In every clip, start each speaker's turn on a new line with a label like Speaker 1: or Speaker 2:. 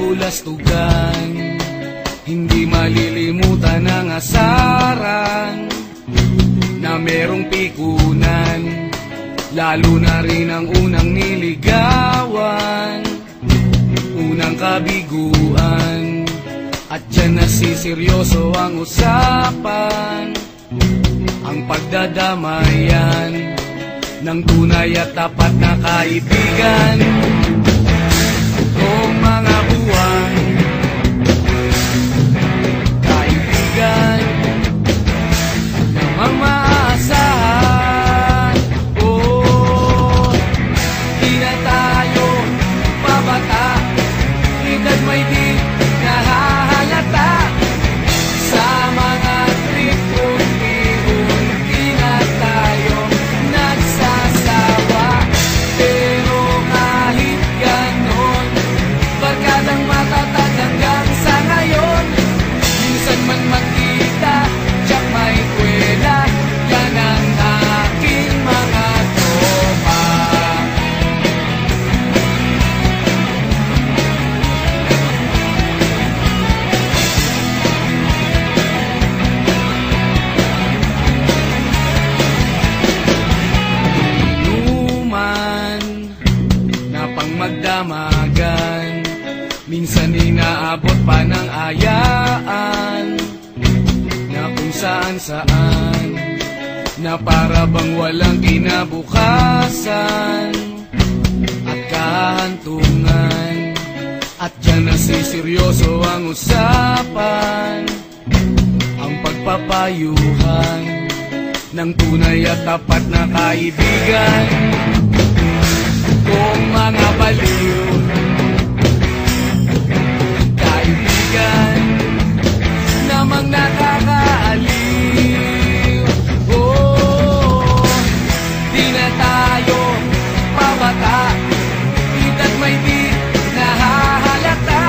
Speaker 1: kabulastugan. Hindi malilimutan ang asaran na merong pikunan, lalo na rin ang unang niligawan, unang kabiguan. At dyan nasiseryoso ang usapan, ang pagdadamayan ng tunay at tapat na kaibigan. Kung mga buwan, kaibigan na mamaasahan. Oh, di na tayo pabata, edad may di nahahalata. Sa mga trip unti-unti na tayo nagsasawa. Pero kahit ganon, barkadang matatag hanggang sa ngayon. Minsan man magkita, tiyak may kwela, yan ang aking mga tropa. Inuman na pang magdamagan, minsan inaabot pa ng ayaan, na kung saan-saan, na para bang walang kinabukasan at kahantungan. At dyan nasiseryoso ang usapan, ang pagpapayuhan ng tunay at tapat na kaibigan. Kung mga baliw, kaibigan namang nakakaaliw. Oh, di na tayo pabata, edad may di nahahalata.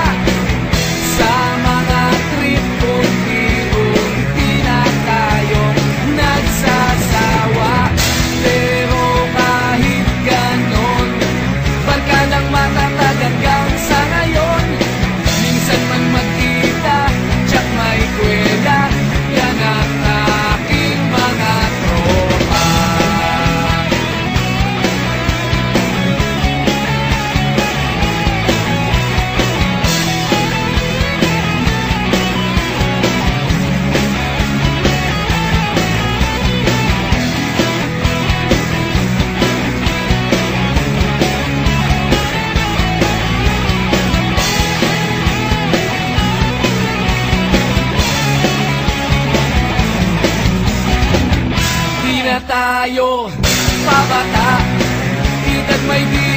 Speaker 1: Sa mga trip unti-unti na tayo nagsasawa. Pero kahit ganon, barkadang matatag hanggang sa ngayon. Minsan man magkita, tiyak may kwela, yan ang aking mga tropa. Di na tayo pabata, edad may di